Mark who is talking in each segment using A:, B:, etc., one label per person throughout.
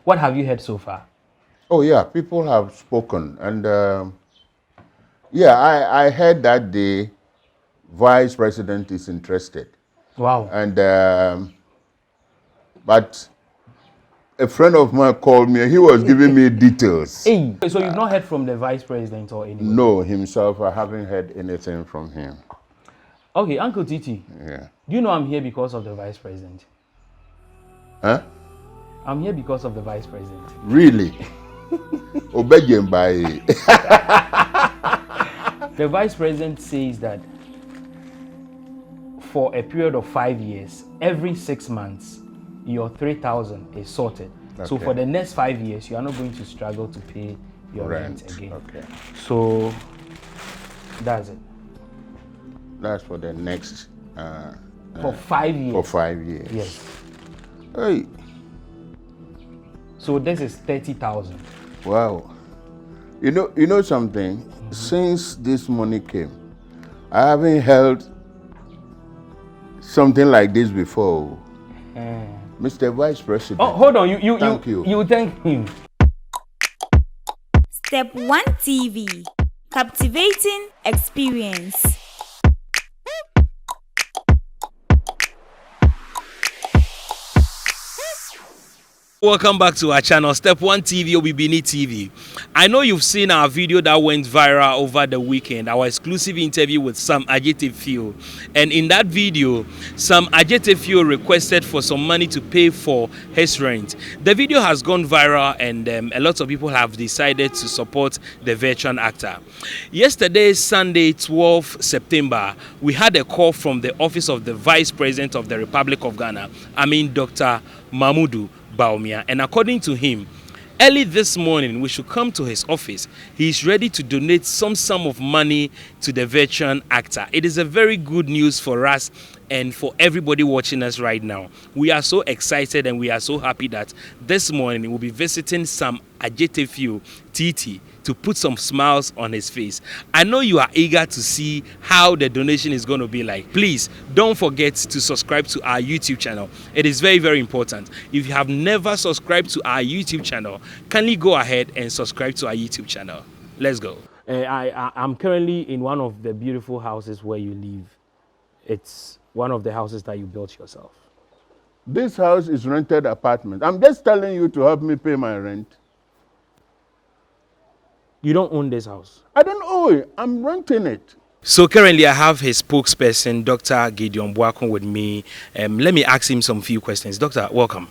A: What have you heard so far?
B: Oh yeah, people have spoken, and yeah, I heard that the vice president is interested,
A: Wow.
B: and but a friend of mine called me. He was giving me details.
A: Hey, so you've not heard from the vice president or anybody?
B: No, himself, I haven't heard anything from him.
A: Okay, Uncle Titi,
B: Yeah.
A: do you know I'm here because of the vice president?
B: Huh?
A: I'm here because of the vice president.
B: Really? Obedient by.
A: The vice president says that for a period of 5 years, every 6 months, your 3,000 is sorted. So
B: Okay.
A: for the next 5 years, you are not going to struggle to pay your rent again.
B: Okay.
A: So that's it.
B: That's for the next.
A: For 5 years.
B: For 5 years.
A: Yes.
B: Hey.
A: So this is 30,000.
B: Wow. You know something? Since this money came, I haven't held something like this before. Mr. Vice President.
A: Oh, hold on.
B: Thank you.
A: You thank him.
C: Step 1 TV. Captivating experience.
D: Welcome back to our channel, Step 1 TV, Obibini Tv. I know you've seen our video that went viral over the weekend, our exclusive interview with Psalm Adjeteyfio. And in that video, Psalm Adjeteyfio requested for some money to pay for his rent. The video has gone viral, and a lot of people have decided to support the veteran actor. Yesterday, Sunday, 12 September, we had a call from the office of the Vice President of the Republic of Ghana, Dr. Mahamudu Bawumia, and according to him, early this morning we should come to his office. He is ready to donate some sum of money to the veteran actor. It is a very good news for us and for everybody watching us right now. We are so excited and we are so happy that this morning we'll be visiting Psalm Adjeteyfio TT to put some smiles on his face. I know you are eager to see how the donation is going to be like. Please don't forget to subscribe to our YouTube channel. It is very, very important. If you have never subscribed to our YouTube channel, kindly go ahead and subscribe to our YouTube channel. Let's go.
A: I'm currently in one of the beautiful houses where you live. It's one of the houses that you built yourself.
B: This house is rented apartment. I'm just telling you to help me pay my rent.
A: You don't own this house.
B: I don't owe it. I'm renting it.
D: So currently I have his spokesperson, Dr. Gideon Boakon, with me. Let me ask him some few questions. Doctor, welcome.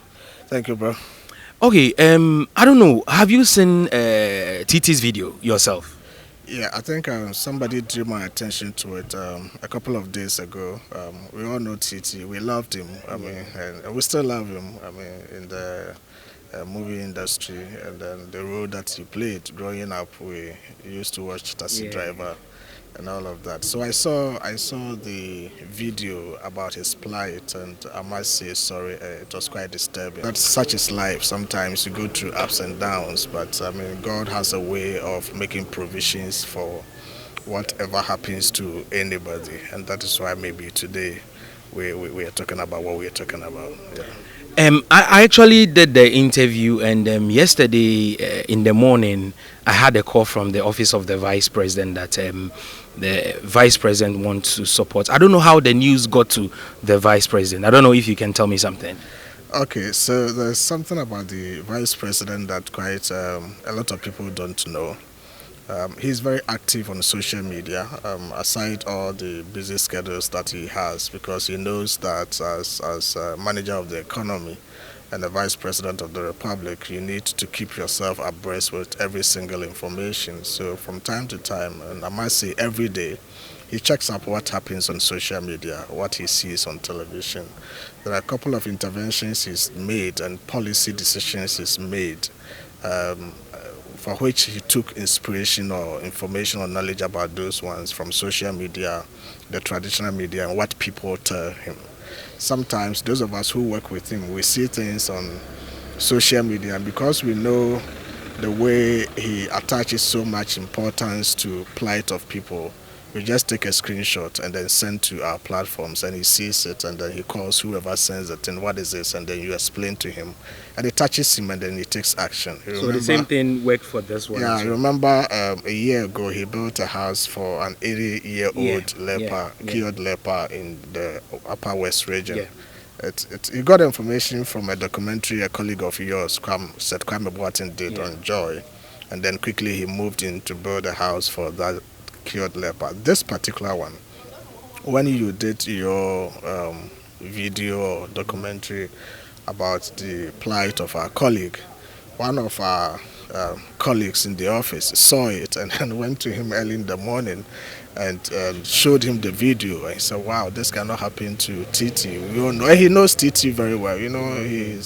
E: Thank you, bro.
D: Okay, I don't know. Have you seen TT's video yourself?
E: Yeah, I think somebody drew my attention to it a couple of days ago. We all know TT. We loved him. And we still love him. In the movie industry, and then the role that he played growing up, we used to watch Taxi Driver and all of that. So I saw the video about his plight, and I must say sorry, it was quite disturbing. That's such is life. Sometimes you go through ups and downs, but God has a way of making provisions for whatever happens to anybody, and that is why maybe today we are talking about what we are talking about. Yeah.
D: I actually did the interview, and yesterday in the morning I had a call from the office of the vice president that the vice president wants to support. I don't know how the news got to the vice president. I don't know if you can tell me something.
E: Okay, so there's something about the vice president that quite a lot of people don't know. He's very active on social media, aside all the busy schedules that he has, because he knows that as manager of the economy and the vice president of the republic, you need to keep yourself abreast with every single information. So from time to time, and I must say every day, he checks up what happens on social media, what he sees on television. There are a couple of interventions he's made and policy decisions he's made, for which he took inspiration or information or knowledge about those ones from social media, the traditional media, and what people tell him. Sometimes those of us who work with him, we see things on social media, and because we know the way he attaches so much importance to plight of people, we just take a screenshot and then send to our platforms, and he sees it, and then he calls whoever sends it, and what is this, and then you explain to him, and it touches him, and then he takes action.
A: So the same thing worked for this one.
E: Yeah, I remember a year ago he built a house for an 80-year-old leper, cured leper in the Upper West region. He got information from a documentary a colleague of yours, Kwame Boateng, did on Joy, and then quickly he moved in to build a house for that cured leper. This particular one, when you did your video or documentary about the plight of our colleague, one of our colleagues in the office saw it and then went to him early in the morning and showed him the video. And he said, wow, this cannot happen to Titi. We all know, he knows Titi very well, you know, he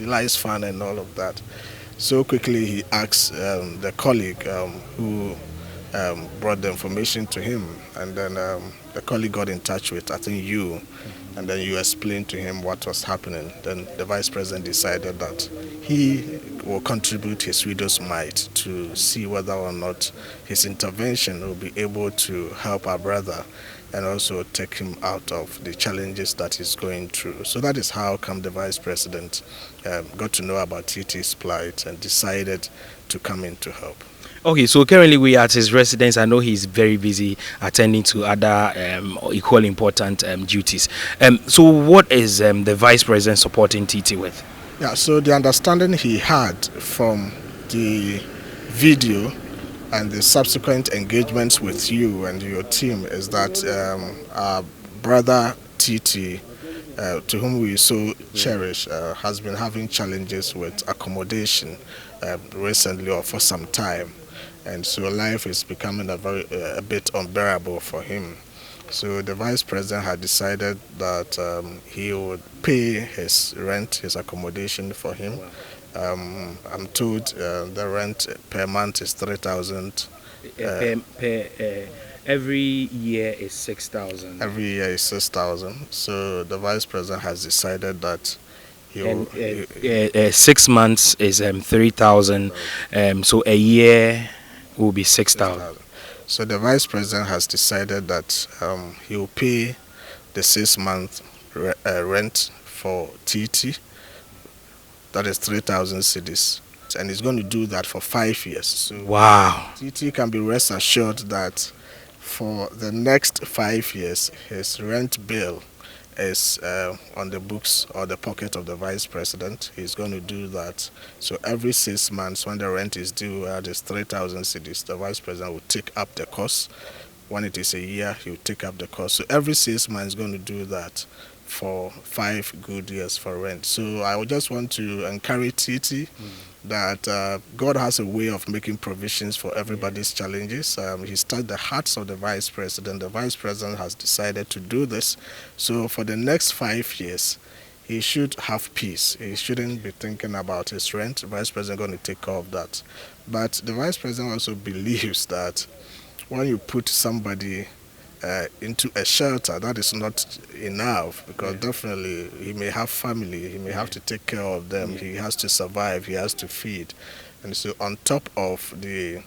E: likes fun and all of that. So quickly he asked the colleague who brought the information to him, and then the colleague got in touch with, I think, you, and then you explained to him what was happening. Then the vice president decided that he will contribute his widow's mite to see whether or not his intervention will be able to help our brother and also take him out of the challenges that he's going through. So that is how come the vice president got to know about Titi's plight and decided to come in to help.
A: Okay, so currently we are at his residence. I know he's very busy attending to other equally important duties. So what is the vice president supporting Titi with?
E: Yeah, so the understanding he had from the video and the subsequent engagements with you and your team is that our brother Titi, to whom we so cherish, has been having challenges with accommodation recently or for some time. And so life is becoming a bit unbearable for him. So the vice president had decided that he would pay his rent, his accommodation for him. I'm told the rent per month is 3,000.
A: Every year is 6,000.
E: Every year is 6,000. So the vice president has decided that
A: 6 months is 3,000. So a year will be 6,000.
E: So the vice president has decided that he will pay the 6-month rent for TT. That is 3,000 cedis, and he's going to do that for 5 years. So
A: wow!
E: TT can be rest assured that for the next 5 years, his rent bill is on the books or the pocket of the vice president. He's going to do that. So every 6 months, when the rent is due, that is 3,000 cedis, the vice president will take up the cost. When it is a year, he will take up the cost. So every 6 months, going to do that for 5 good years for rent. So I would just want to encourage Titi that God has a way of making provisions for everybody's challenges. He's touched the hearts of the vice president. The vice president has decided to do this. So for the next 5 years, he should have peace. He shouldn't be thinking about his rent. The vice president is going to take care of that. But the vice president also believes that when you put somebody into a shelter, that is not enough, because definitely he may have family, he may have to take care of them, he has to survive, he has to feed. And so on top of the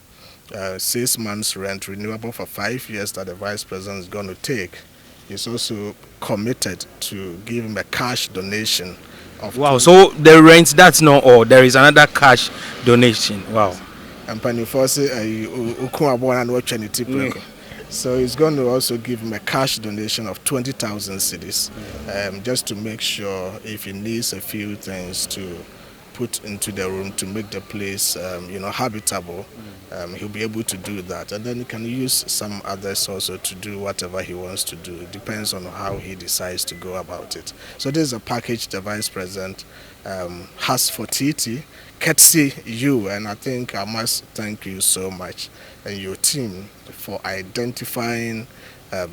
E: 6 months rent renewable for 5 years that the vice president is going to take, he's also committed to give him a cash donation of
A: wow. So the rent, that's not all, there is another cash donation. Wow.
E: And so he's going to also give him a cash donation of 20,000 cedis, just to make sure if he needs a few things to put into the room to make the place, habitable, he'll be able to do that. And then he can use some others also to do whatever he wants to do. It depends on how he decides to go about it. So this is a package the vice president has for TT. Courtesy you, and I think I must thank you so much and your team for identifying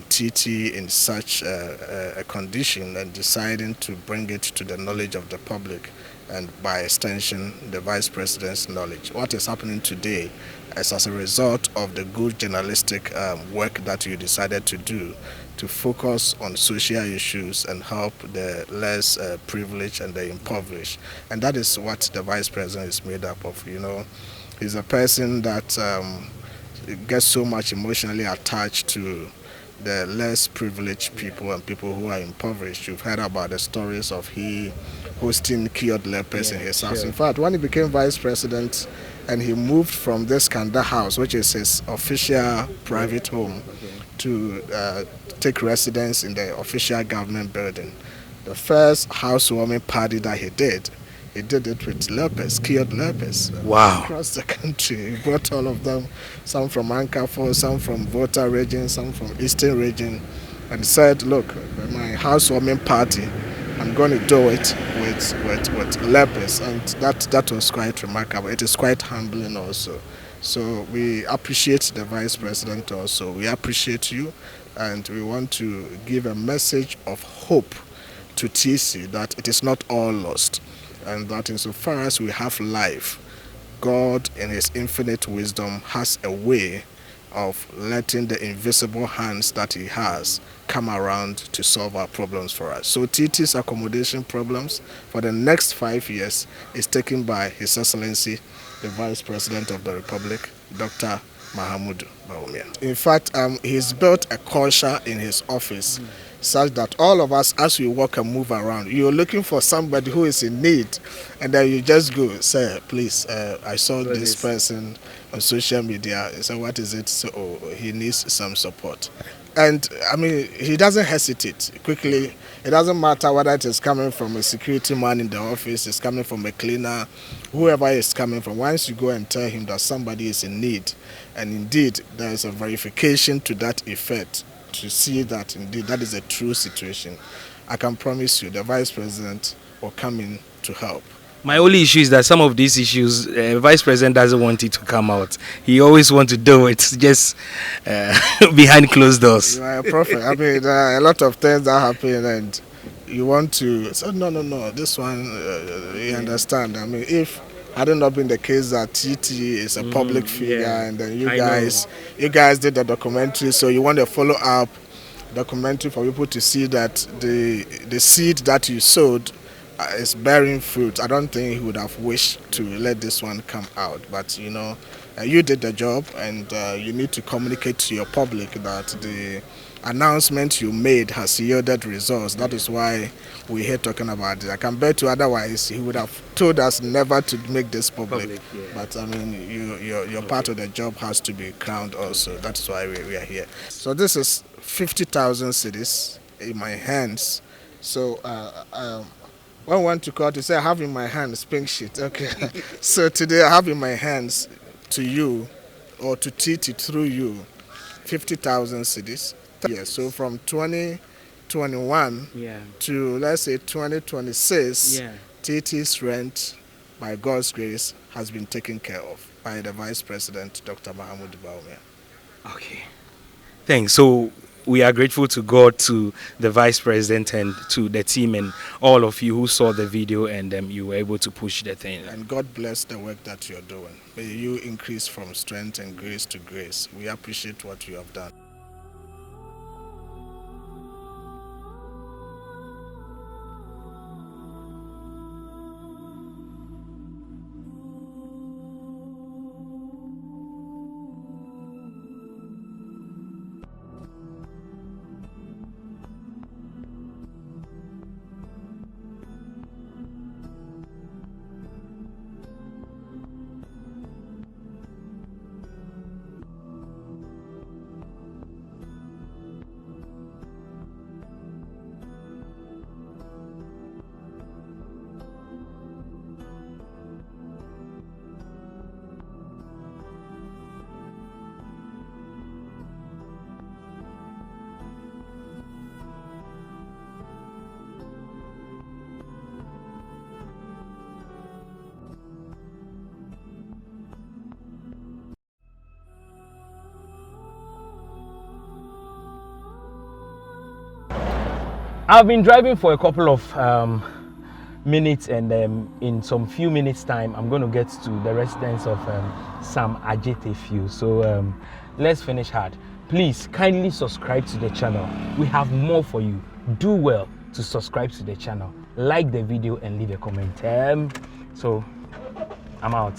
E: TT in such a condition and deciding to bring it to the knowledge of the public, and by extension the vice president's knowledge. What is happening today is as a result of the good journalistic work that you decided to do to focus on social issues and help the less privileged and the impoverished. And that is what the vice president is made up of. You know, he's a person that get so much emotionally attached to the less privileged people and people who are impoverished. You've heard about the stories of he hosting cured lepers in his house.
A: Sure.
E: In fact, when he became vice president and he moved from this Kanda house, which is his official private home, to take residence in the official government building, the first housewarming party that he did it with lepers, cured lepers.
A: Wow.
E: Across the country. He brought all of them, some from Ankara, some from Volta region, some from Eastern region, and said, look, my housewarming party, I'm going to do it with lepers. And that was quite remarkable. It is quite humbling also. So we appreciate the Vice President also. We appreciate you, and we want to give a message of hope to TC that it is not all lost, and that insofar as we have life, God in his infinite wisdom has a way of letting the invisible hands that he has come around to solve our problems for us. So TT's accommodation problems for the next 5 years is taken by His Excellency, the Vice President of the Republic, Dr. Mahamudu Bawumia. In fact, he's built a culture in his office such that all of us, as we walk and move around, you're looking for somebody who is in need, and then you just go, sir, please, I saw this person on social media, so what is it? So he needs some support. And I mean, he doesn't hesitate quickly. It doesn't matter whether it is coming from a security man in the office, it's coming from a cleaner, whoever is coming from. Once you go and tell him that somebody is in need, and indeed there is a verification to that effect, to see that indeed that is a true situation, I can promise you the Vice President will come in to help.
A: My only issue is that some of these issues, Vice President doesn't want it to come out. He always wants to do it just behind closed doors.
E: You are a prophet. I mean, there are a lot of things that happen, and you want to say, no, this one, you understand. I mean, if had it not been the case that TT is a public figure, and then you guys did the documentary, so you want a follow-up documentary for people to see that the seed that you sowed is bearing fruit. I don't think he would have wished to let this one come out, but you know, you did the job, and you need to communicate to your public that the announcement you made has yielded results. That is why we're here talking about it. I can bet you otherwise he would have told us never to make this public. But I mean, your part of the job has to be crowned also. That's why we are here. So this is 50,000 cedis in my hands. So when I went to court, he said, I have in my hands pink sheet. Okay. So today I have in my hands to you, or to TT through you, 50,000 cedis. Yeah, so from 2021 to, let's say, 2026, TT's rent, by God's grace, has been taken care of by the Vice President, Dr. Mahamudu Bawumia.
A: Okay. Thanks. So we are grateful to God, to the Vice President, and to the team, and all of you who saw the video, and you were able to push the thing.
E: And God bless the work that you're doing. May you increase from strength and grace to grace. We appreciate what you have done.
A: I've been driving for a couple of minutes, and in some few minutes time I'm going to get to the residence of Psalm Adjeteyfio. So let's finish hard. Please kindly subscribe to the channel. We have more for you. Do well to subscribe to the channel, like the video, and leave a comment. So I'm out.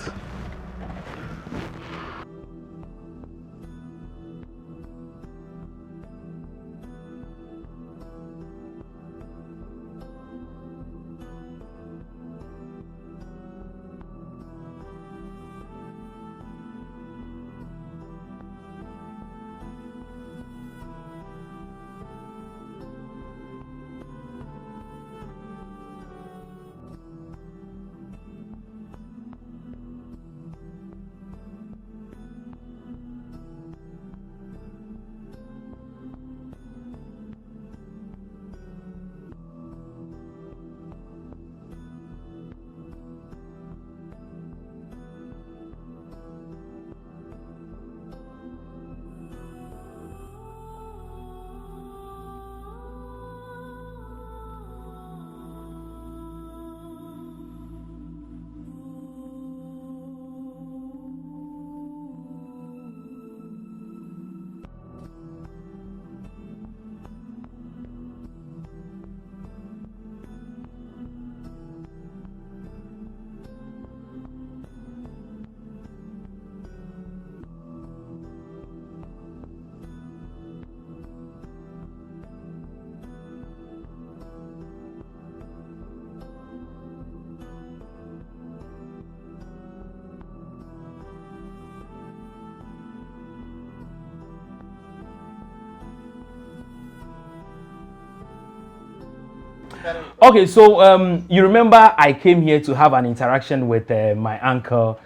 A: Okay, so you remember I came here to have an interaction with my uncle,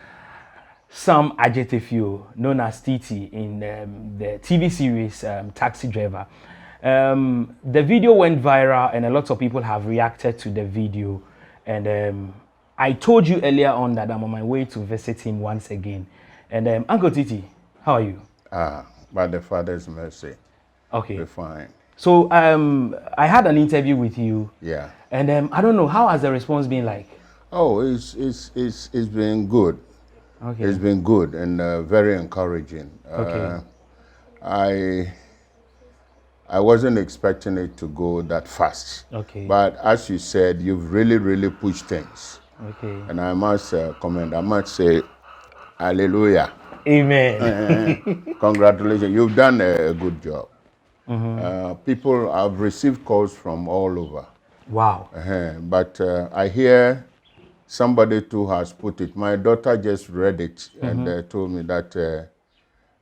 A: Psalm Adjeteyfio, known as TT in the TV series Taxi Driver. The video went viral and a lot of people have reacted to the video. And I told you earlier on that I'm on my way to visit him once again. And Uncle TT, how are you?
B: By the Father's mercy.
A: Okay.
B: We're fine.
A: So I had an interview with you.
B: Yeah.
A: And I don't know, how has the response been like?
B: Oh, it's been good.
A: Okay.
B: It's been good and very encouraging.
A: Okay.
B: I wasn't expecting it to go that fast.
A: Okay.
B: But as you said, you've really pushed things.
A: Okay.
B: And I must comment, I must say, hallelujah.
A: Amen.
B: Congratulations. You've done a good job. People have received calls from all over.
A: Wow.
B: But I hear somebody too has put it. My daughter just read it and told me that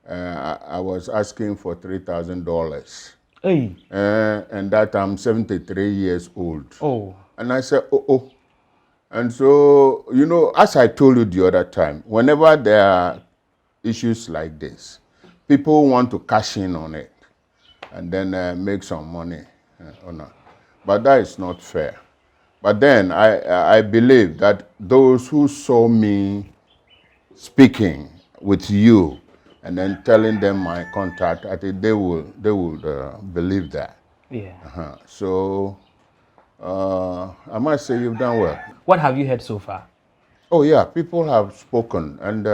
B: I was asking for $3,000.
A: Hey.
B: And that I'm 73 years old.
A: Oh.
B: And I said, oh. And so, you know, as I told you the other time, whenever there are issues like this, people want to cash in on it and then make some money on it. But that is not fair. But then I believe that those who saw me speaking with you and then telling them my contact, I think they would believe that.
A: Yeah.
B: So I must say you've done well.
A: What have you heard so far?
B: Oh yeah, people have spoken, and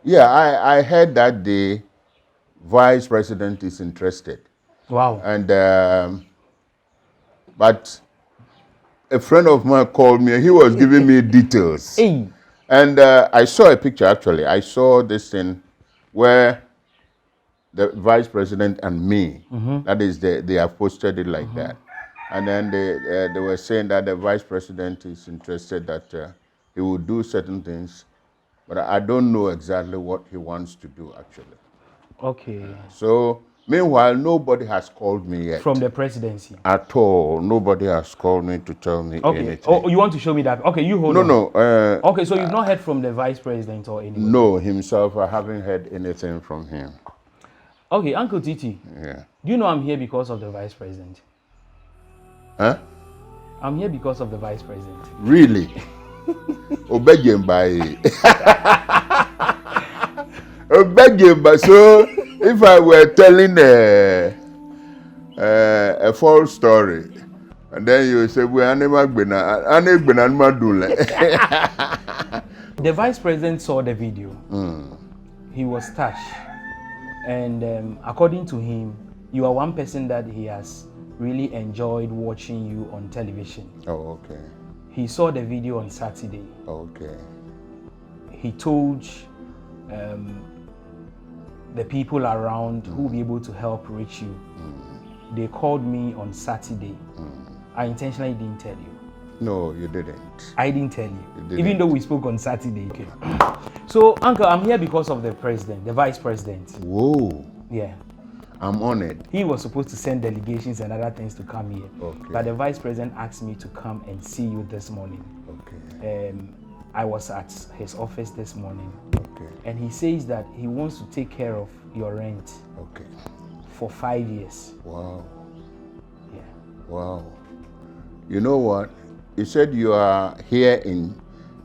B: yeah, I heard that the vice president is interested.
A: Wow.
B: And but a friend of mine called me. He was giving me details.
A: Hey.
B: And I saw a picture, actually. I saw this thing where the vice president and me, that is, they have posted it like that. And then they were saying that the vice president is interested, that he will do certain things. But I don't know exactly what he wants to do, actually.
A: Okay.
B: So, meanwhile, nobody has called me yet.
A: From the presidency?
B: At all. Nobody has called me to tell me anything.
A: Oh, you want to show me that? Okay, you hold on.
B: No.
A: Okay, so you've not heard from the vice president or anyone?
B: No, himself. I haven't heard anything from him.
A: Okay, Uncle Titi.
B: Yeah.
A: Do you know I'm here because of the vice president?
B: Huh?
A: I'm here because of the vice president.
B: Really? Obegimba. Obegimba. So, if I were telling a false story, and then you say, "We are never gonna do."
A: The vice president saw the video. He was touched, and according to him, you are one person that he has really enjoyed watching you on television.
B: Oh, okay.
A: He saw the video on Saturday.
B: Okay.
A: He told the people around who will be able to help reach you. They called me on Saturday. I intentionally didn't tell you.
B: No, you didn't.
A: I didn't tell you,
B: didn't.
A: even though we spoke on Saturday. Okay. So, Uncle, I'm here because of the president, the vice president.
B: Whoa.
A: Yeah.
B: I'm honored.
A: He was supposed to send delegations and other things to come here.
B: Okay.
A: But the vice president asked me to come and see you this morning.
B: Okay.
A: I was at his office this morning.
B: Okay.
A: And he says that he wants to take care of your rent.
B: Okay.
A: For 5 years.
B: Wow.
A: Yeah.
B: Wow. You know what? You said you are here in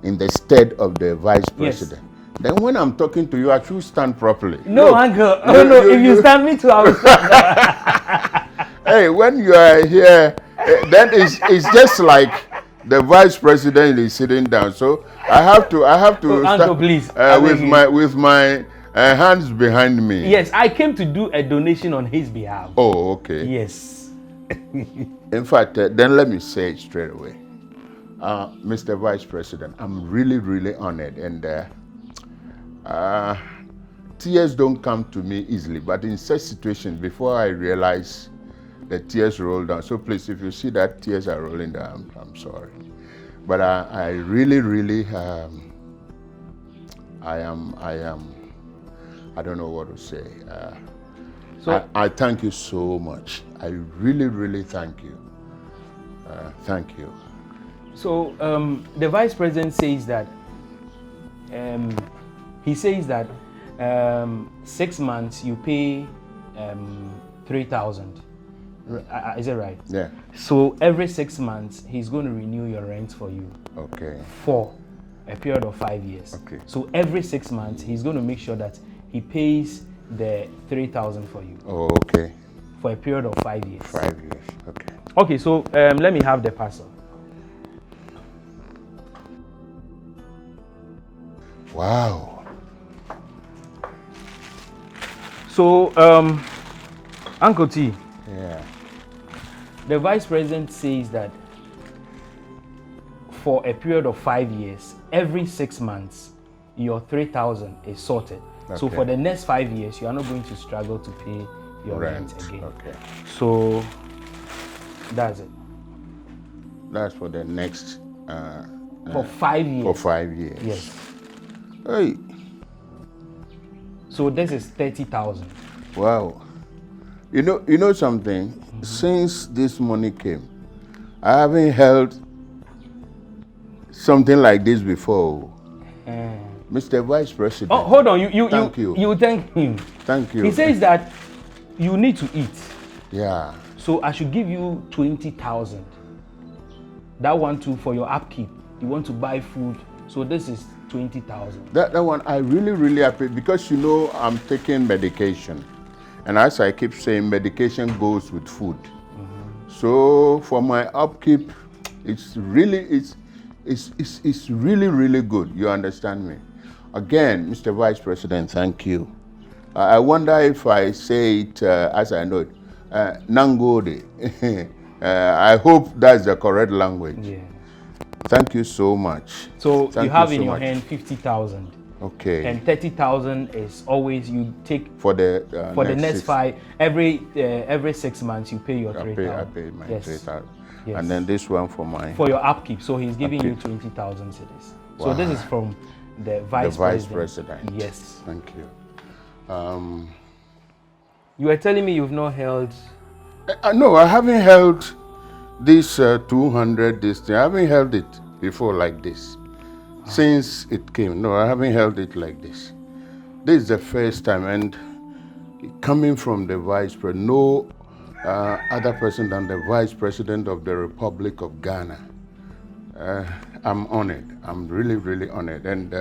B: the stead of the vice president. Yes. Then when I'm talking to you, I should stand properly.
A: No, look, Uncle. No. If you stand me too, I will stand.
B: Hey, when you are here, then it's just like the vice president is sitting down. So I have to
A: Uncle, please.
B: with my hands behind me.
A: Yes, I came to do a donation on his behalf.
B: Oh, okay.
A: Yes.
B: In fact, then let me say it straight away. Mr. Vice President, I'm really honored, and tears don't come to me easily, but in such situations, before I realize the tears roll down. So please, if you see that tears are rolling down, I'm sorry. But I really, I don't know what to say.
A: So
B: I thank you so much. I really thank you. Thank you.
A: So the vice president says that he says that 6 months you pay 3,000. Is it right?
B: Yeah.
A: So every 6 months he's going to renew your rent for you.
B: Okay.
A: For a period of 5 years.
B: Okay.
A: So every 6 months he's going to make sure that he pays the 3,000 for you.
B: Oh, okay.
A: For a period of 5 years.
B: 5 years. Okay.
A: Okay, so let me have the parcel.
B: Wow.
A: So, Uncle T.
B: Yeah.
A: The vice president says that for a period of 5 years, every 6 months, your 3,000 is sorted. Okay. So for the next 5 years, you are not going to struggle to pay your rent again.
B: Okay.
A: So that's it.
B: That's for the next.
A: For 5 years.
B: For 5 years.
A: Yes.
B: Hey.
A: So this is 30,000.
B: Wow. You know something? Mm-hmm. Since this money came, I haven't held something like this before. Mr. Vice President.
A: Oh, hold on. You
B: thank you.
A: You thank him.
B: Thank you.
A: He says that you need to eat.
B: Yeah.
A: So I should give you 20,000. That one too for your upkeep. You want to buy food. So this is 20,000.
B: That one I really appreciate, because I'm taking medication, and as I keep saying, medication goes with food. Mm-hmm. So for my upkeep, it's really good. You understand me? Again, Mr. Vice President, thank you. I wonder if I say it as I know it. Nangode. I hope that's the correct language. Yeah. Thank you so much.
A: So you have in your hand 50,000.
B: Okay.
A: And 30,000 is always you take
B: for the
A: next 5. Every 6 months you pay your 3,000.
B: I pay my 3,000.
A: Yes.
B: And then this one for
A: your upkeep. So he's giving you 20,000 cedis. Wow. So this is from the vice president. Yes.
B: Thank you.
A: You were telling me you've not held.
B: No, I haven't held this 200. This thing. I haven't held it before like this. Since it came. No, I haven't held it like this. This is the first time, and coming from the vice president, no other person than the vice president of the Republic of Ghana. I'm honored. I'm really honored. And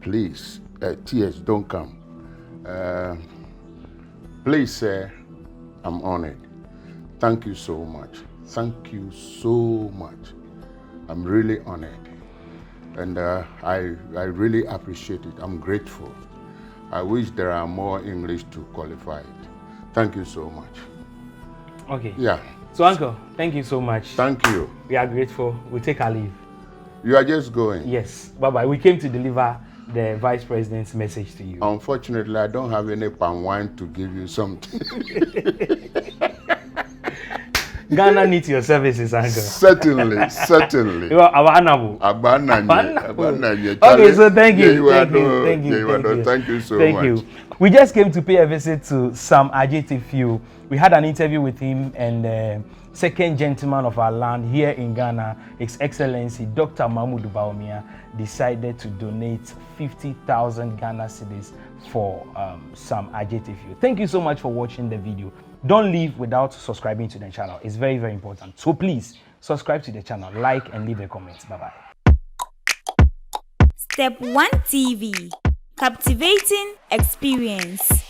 B: please, tears don't come. Please, sir, I'm honored. Thank you so much. Thank you so much. I'm really honored. And I really appreciate it. I'm grateful. I wish there are more English to qualify it. Thank you so much.
A: Okay.
B: Yeah.
A: So, Uncle, thank you so much.
B: Thank you.
A: We are grateful. We'll take our leave.
B: You are just going?
A: Yes. Bye-bye. We came to deliver the Vice President's message to you.
B: Unfortunately, I don't have any palm wine to give you something.
A: Ghana needs your services, Uncle.
B: Certainly. You are
A: Abanabo. Okay, so thank you.
B: Thank you so much.
A: We just came to pay a visit to Psalm Adjeteyfio. We had an interview with him, and second gentleman of our land here in Ghana, His Excellency Dr. Mahamudu Bawumia, decided to donate 50,000 Ghana cedis for Psalm Adjeteyfio. Thank you so much for watching the video. Don't leave without subscribing to the channel. It's very important. So please subscribe to the channel, like, and leave a comment. Bye-bye.
C: Step 1 TV. Captivating experience.